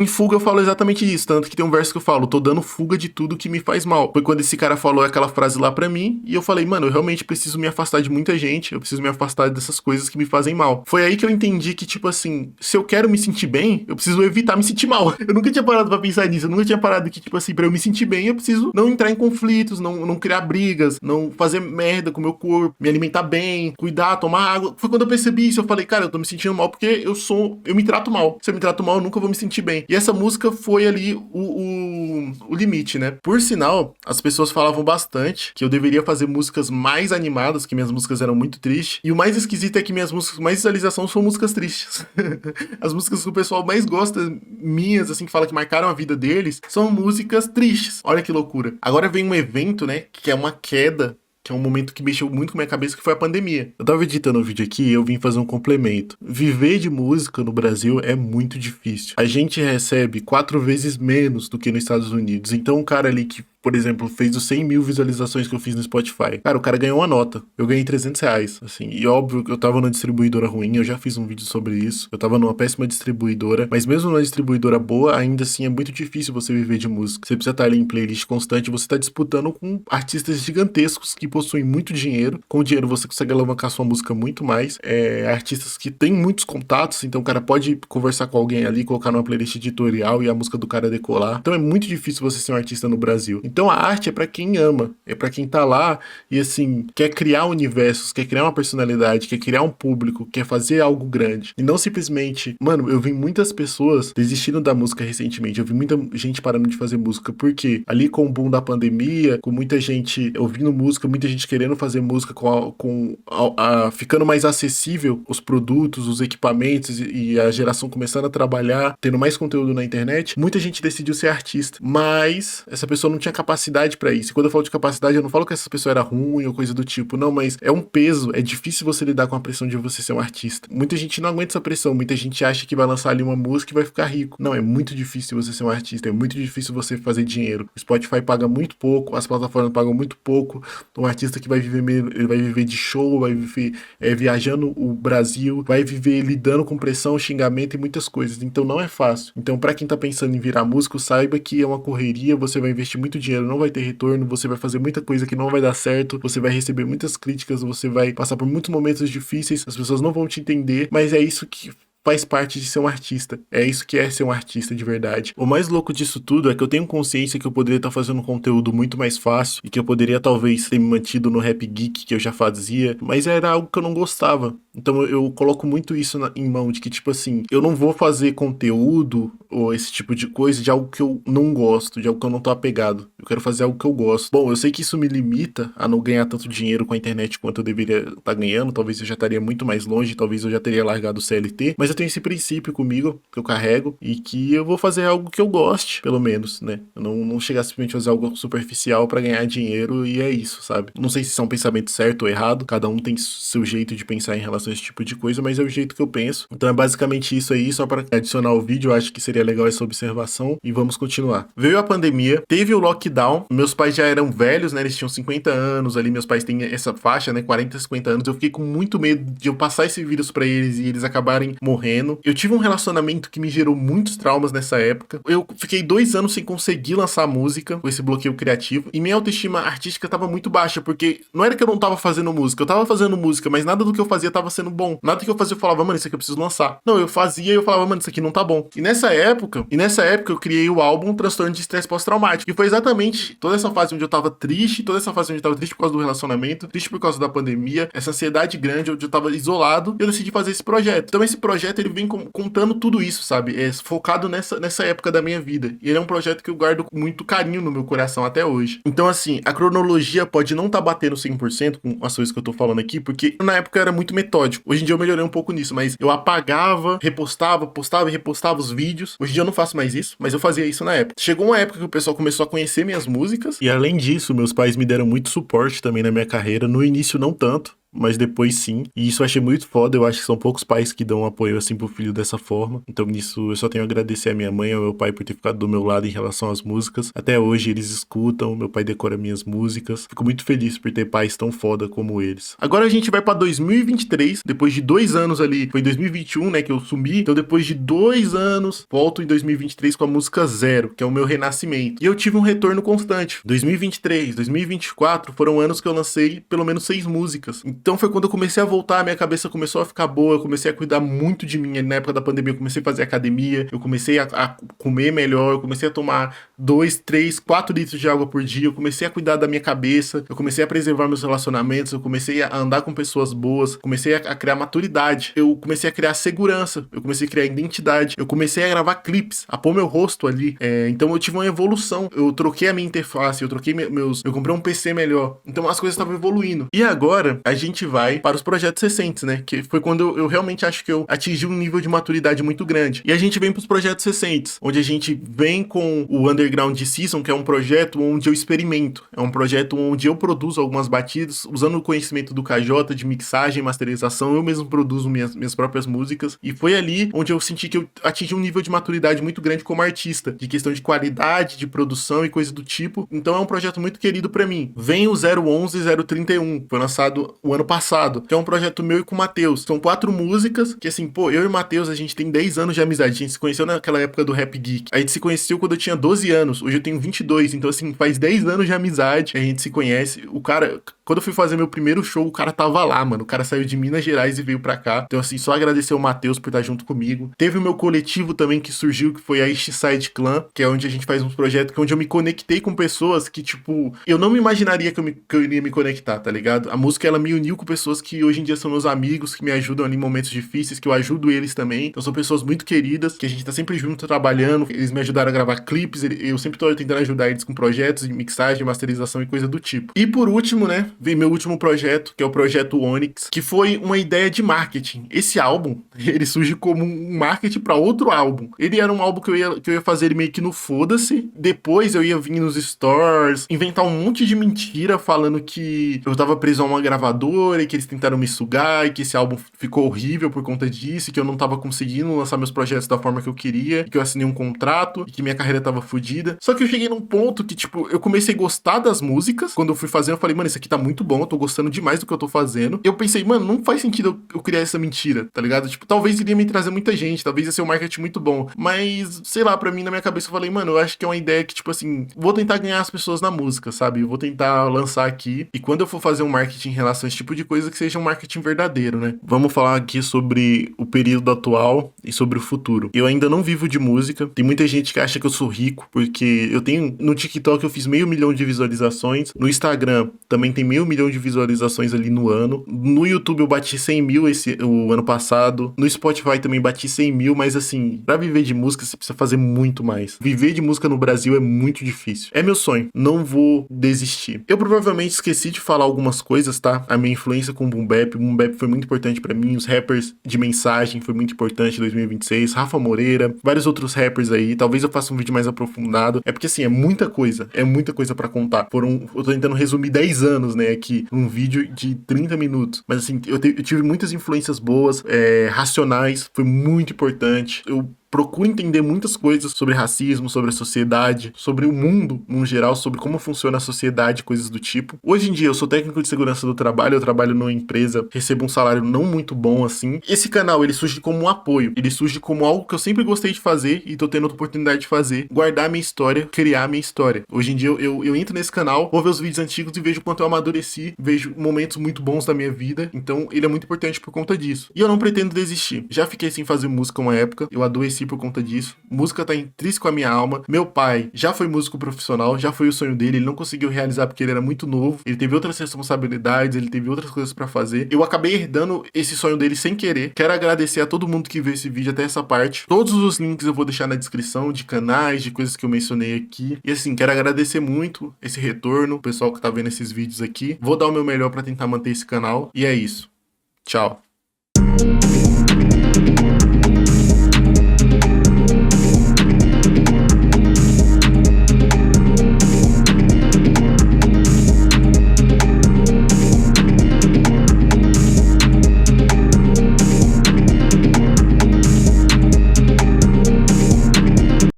Em Fuga eu falo exatamente isso, tanto que tem um verso que eu falo, tô dando fuga de tudo que me faz mal. Foi quando esse cara falou aquela frase lá pra mim, e eu falei, mano, eu realmente preciso me afastar de muita gente, eu preciso me afastar dessas coisas que me fazem mal. Foi aí que eu entendi que, tipo assim, se eu quero me sentir bem, eu preciso evitar me sentir mal. Eu nunca tinha parado pra pensar nisso, eu nunca tinha parado que, tipo assim, pra eu me sentir bem, eu preciso não entrar em conflitos, não criar brigas, não fazer merda com o meu corpo, me alimentar bem, cuidar, tomar água. Foi quando eu percebi isso, eu falei, cara, eu tô me sentindo mal porque eu me trato mal. Se eu me trato mal, eu nunca vou me sentir bem. E essa música foi ali o limite, né? Por sinal, as pessoas falavam bastante que eu deveria fazer músicas mais animadas, que minhas músicas eram muito tristes. E o mais esquisito é que minhas músicas com mais visualização são músicas tristes. As músicas que o pessoal mais gosta, minhas, assim, que fala que marcaram a vida deles, são músicas tristes. Olha que loucura. Agora vem um evento, né, que é uma queda, que é um momento que mexeu muito com a minha cabeça, que foi a pandemia. Eu tava editando um vídeo aqui e eu vim fazer um complemento. Viver de música no Brasil é muito difícil. A gente recebe 4 vezes menos do que nos Estados Unidos. Então, um cara ali que, por exemplo, fez os 100 mil visualizações que eu fiz no Spotify. Cara, o cara ganhou uma nota. Eu ganhei R$ 300, assim. E óbvio que eu tava numa distribuidora ruim, eu já fiz um vídeo sobre isso. Eu tava numa péssima distribuidora. Mas mesmo numa distribuidora boa, ainda assim é muito difícil você viver de música. Você precisa estar ali em playlist constante, você tá disputando com artistas gigantescos que possuem muito dinheiro. Com o dinheiro você consegue alavancar sua música muito mais. Artistas que têm muitos contatos, então o cara pode conversar com alguém ali, colocar numa playlist editorial e a música do cara decolar. Então é muito difícil você ser um artista no Brasil. Então a arte é pra quem ama, é pra quem tá lá e assim, quer criar universos, quer criar uma personalidade, quer criar um público, quer fazer algo grande. E não simplesmente, mano, eu vi muitas pessoas desistindo da música recentemente, eu vi muita gente parando de fazer música, porque ali com o boom da pandemia, com muita gente ouvindo música, muita gente querendo fazer música ficando mais acessível os produtos, os equipamentos e a geração começando a trabalhar, tendo mais conteúdo na internet, muita gente decidiu ser artista, mas essa pessoa não tinha capacidade pra isso. E quando eu falo de capacidade, eu não falo que essa pessoa era ruim ou coisa do tipo, não, mas é um peso, é difícil você lidar com a pressão de você ser um artista. Muita gente não aguenta essa pressão, muita gente acha que vai lançar ali uma música e vai ficar rico. Não, é muito difícil você ser um artista, é muito difícil você fazer dinheiro. O Spotify paga muito pouco, as plataformas pagam muito pouco. Um artista que vai viver, ele vai viver de show, vai viver viajando o Brasil, vai viver lidando com pressão, xingamento e muitas coisas. Então não é fácil. Então pra quem tá pensando em virar músico, saiba que é uma correria, você vai investir muito dinheiro, não vai ter retorno, você vai fazer muita coisa que não vai dar certo, você vai receber muitas críticas, você vai passar por muitos momentos difíceis, as pessoas não vão te entender, mas é isso que faz parte de ser um artista. É isso que é ser um artista de verdade. O mais louco disso tudo é que eu tenho consciência que eu poderia estar fazendo um conteúdo muito mais fácil e que eu poderia talvez ter me mantido no rap geek que eu já fazia, mas era algo que eu não gostava. Então eu coloco muito isso em mão, de que tipo assim, eu não vou fazer conteúdo ou esse tipo de coisa de algo que eu não gosto, de algo que eu não tô apegado. Eu quero fazer algo que eu gosto. Bom, eu sei que isso me limita a não ganhar tanto dinheiro com a internet quanto eu deveria estar ganhando, talvez eu já estaria muito mais longe, talvez eu já teria largado o CLT, mas eu tenho esse princípio comigo, que eu carrego, e que eu vou fazer algo que eu goste, pelo menos, né? Eu não chegar simplesmente a fazer algo superficial pra ganhar dinheiro e é isso, sabe? Não sei se isso é um pensamento certo ou errado, cada um tem seu jeito de pensar em relação a esse tipo de coisa, mas é o jeito que eu penso. Então é basicamente isso aí, só pra adicionar o vídeo, eu acho que seria legal essa observação, e vamos continuar. Veio a pandemia, teve o lockdown, meus pais já eram velhos, né? Eles tinham 50 anos ali, meus pais têm essa faixa, né? 40, 50 anos, eu fiquei com muito medo de eu passar esse vírus pra eles e eles acabarem morrendo. Eu tive um relacionamento que me gerou muitos traumas nessa época. Eu fiquei 2 anos sem conseguir lançar música, com esse bloqueio criativo, e minha autoestima artística tava muito baixa, porque não era que eu não tava fazendo música, eu tava fazendo música, mas nada do que eu fazia tava sendo bom. Nada que eu fazia eu falava, mano, isso aqui eu preciso lançar. Não, eu fazia e eu falava, mano, isso aqui não tá bom. E nessa época eu criei o álbum Transtorno de Estresse Pós-Traumático. E foi exatamente toda essa fase onde eu tava triste, toda essa fase onde eu tava triste por causa do relacionamento, triste por causa da pandemia, essa ansiedade grande, onde eu tava isolado, e eu decidi fazer esse projeto. Então esse projeto, ele vem contando tudo isso, sabe? É focado nessa época da minha vida. E ele é um projeto que eu guardo com muito carinho no meu coração até hoje. Então, assim, a cronologia pode não tá batendo 100% com as coisas que eu tô falando aqui, porque na época eu era muito metódico. Hoje em dia eu melhorei um pouco nisso, mas eu apagava, repostava, postava e repostava os vídeos. Hoje em dia eu não faço mais isso, mas eu fazia isso na época. Chegou uma época que o pessoal começou a conhecer minhas músicas, e além disso, meus pais me deram muito suporte também na minha carreira. No início, não tanto. mas depois sim. E isso eu achei muito foda. Eu acho que são poucos pais que dão apoio assim pro filho dessa forma. Então nisso eu só tenho a agradecer a minha mãe e ao meu pai por ter ficado do meu lado em relação às músicas. Até hoje eles escutam, meu pai decora minhas músicas. Fico muito feliz por ter pais tão foda como eles. Agora a gente vai pra 2023, depois de 2 anos ali, foi em 2021, né, que eu sumi. Então depois de 2 anos, volto em 2023 com a música Zero, que é o meu renascimento. E eu tive um retorno constante. 2023, 2024 foram anos que eu lancei pelo menos 6 músicas. Então foi quando eu comecei a voltar, minha cabeça começou a ficar boa, eu comecei a cuidar muito de mim. Na época da pandemia eu comecei a fazer academia, eu comecei a comer melhor, eu comecei a tomar 2, 3, 4 litros de água por dia, eu comecei a cuidar da minha cabeça, eu comecei a preservar meus relacionamentos, eu comecei a andar com pessoas boas, comecei a criar maturidade, eu comecei a criar segurança, eu comecei a criar identidade, eu comecei a gravar clipes, a pôr meu rosto ali. Então eu tive uma evolução, eu troquei a minha interface, eu troquei eu comprei um PC melhor, então as coisas estavam evoluindo. E agora a gente vai para os projetos recentes, né, que foi quando eu realmente acho que eu atingi um nível de maturidade muito grande. E a gente vem para os projetos recentes, onde a gente vem com o Underground Season, que é um projeto onde eu experimento, é um projeto onde eu produzo algumas batidas, usando o conhecimento do KJ, de mixagem, masterização, eu mesmo produzo minhas próprias músicas, e foi ali onde eu senti que eu atingi um nível de maturidade muito grande como artista, de questão de qualidade, de produção e coisa do tipo. Então é um projeto muito querido pra mim. Vem o 011 031, foi lançado o ano passado, que é um projeto meu e com o Matheus. São 4 músicas que, assim, pô, eu e o Matheus, a gente tem 10 anos de amizade, a gente se conheceu naquela época do Rap Geek, a gente se conheceu quando eu tinha 12 anos, hoje eu tenho 22, então assim, faz 10 anos de amizade, a gente se conhece. O cara, quando eu fui fazer meu primeiro show, o cara tava lá, mano, o cara saiu de Minas Gerais e veio pra cá. Então assim, só agradecer ao Matheus por estar junto comigo. Teve o meu coletivo também que surgiu, que foi a East Side Clan, que é onde a gente faz uns projetos, que é onde eu me conectei com pessoas que, tipo, eu não me imaginaria que eu iria me conectar, tá ligado? A música, ela me uniu com pessoas que hoje em dia são meus amigos, que me ajudam ali em momentos difíceis, que eu ajudo eles também. Então são pessoas muito queridas, que a gente tá sempre junto trabalhando, eles me ajudaram a gravar clipes, eu sempre tô tentando ajudar eles com projetos de mixagem, masterização e coisa do tipo. E por último, né, vem meu último projeto, que é o projeto Onyx, que foi uma ideia de marketing. Esse álbum, ele surge como um marketing para outro álbum. Ele era um álbum que eu ia fazer ele meio que no foda-se. Depois eu ia vir nos stores, inventar um monte de mentira falando que eu tava preso a uma gravadora e que eles tentaram me sugar e que esse álbum ficou horrível por conta disso, e que eu não tava conseguindo lançar meus projetos da forma que eu queria, e que eu assinei um contrato e que minha carreira tava fodida. Só que eu cheguei num ponto que, tipo, eu comecei a gostar das músicas. Quando eu fui fazendo, eu falei, mano, isso aqui tá muito bom, eu tô gostando demais do que eu tô fazendo. Eu pensei, mano, não faz sentido eu criar essa mentira, tá ligado? Tipo, talvez iria me trazer muita gente, talvez ia ser um marketing muito bom. Mas, sei lá, pra mim, na minha cabeça, eu falei, mano, eu acho que é uma ideia que, tipo assim, vou tentar ganhar as pessoas na música, sabe? Eu vou tentar lançar aqui. E quando eu for fazer um marketing em relação a esse tipo de coisa, que seja um marketing verdadeiro, né? Vamos falar aqui sobre o período atual e sobre o futuro. Eu ainda não vivo de música. Tem muita gente que acha que eu sou rico, porque eu tenho... No TikTok eu fiz 500 mil de visualizações. No Instagram também tem 1 milhão de visualizações ali no ano. No YouTube eu bati 100 mil o ano passado. No Spotify também bati 100 mil, mas assim, pra viver de música você precisa fazer muito mais. Viver de música no Brasil é muito difícil. É meu sonho. Não vou desistir. Eu provavelmente esqueci de falar algumas coisas, tá? A minha influência com o Boom Bap. O Boom Bap foi muito importante pra mim. Os rappers de mensagem foi muito importante em 2026. Rafa Moreira, vários outros rappers aí. Talvez eu faça um vídeo mais aprofundado. É porque assim, é muita coisa pra contar. Eu tô tentando resumir 10 anos, né, aqui, num vídeo de 30 minutos. Mas assim, eu tive muitas influências boas, Racionais, foi muito importante. Eu procuro entender muitas coisas sobre racismo, sobre a sociedade, sobre o mundo, no geral, sobre como funciona a sociedade, coisas do tipo. Hoje em dia, eu sou técnico de segurança do trabalho, eu trabalho numa empresa, recebo um salário não muito bom, assim. Esse canal, ele surge como um apoio, ele surge como algo que eu sempre gostei de fazer e tô tendo a oportunidade de fazer, guardar a minha história, criar a minha história. Hoje em dia, eu entro nesse canal, vou ver os vídeos antigos e vejo o quanto eu amadureci, vejo momentos muito bons da minha vida, então ele é muito importante por conta disso. E eu não pretendo desistir. Já fiquei sem fazer música uma época, eu adoeci por conta disso. Música tá intrínseco à minha alma. Meu pai já foi músico profissional, já foi o sonho dele, ele não conseguiu realizar porque ele era muito novo, ele teve outras responsabilidades, ele teve outras coisas pra fazer. Eu acabei herdando esse sonho dele sem querer. Quero agradecer a todo mundo que viu esse vídeo até essa parte. Todos os links eu vou deixar na descrição, de canais, de coisas que eu mencionei aqui. E assim, quero agradecer muito esse retorno, o pessoal que tá vendo esses vídeos aqui. Vou dar o meu melhor pra tentar manter esse canal. E é isso. Tchau.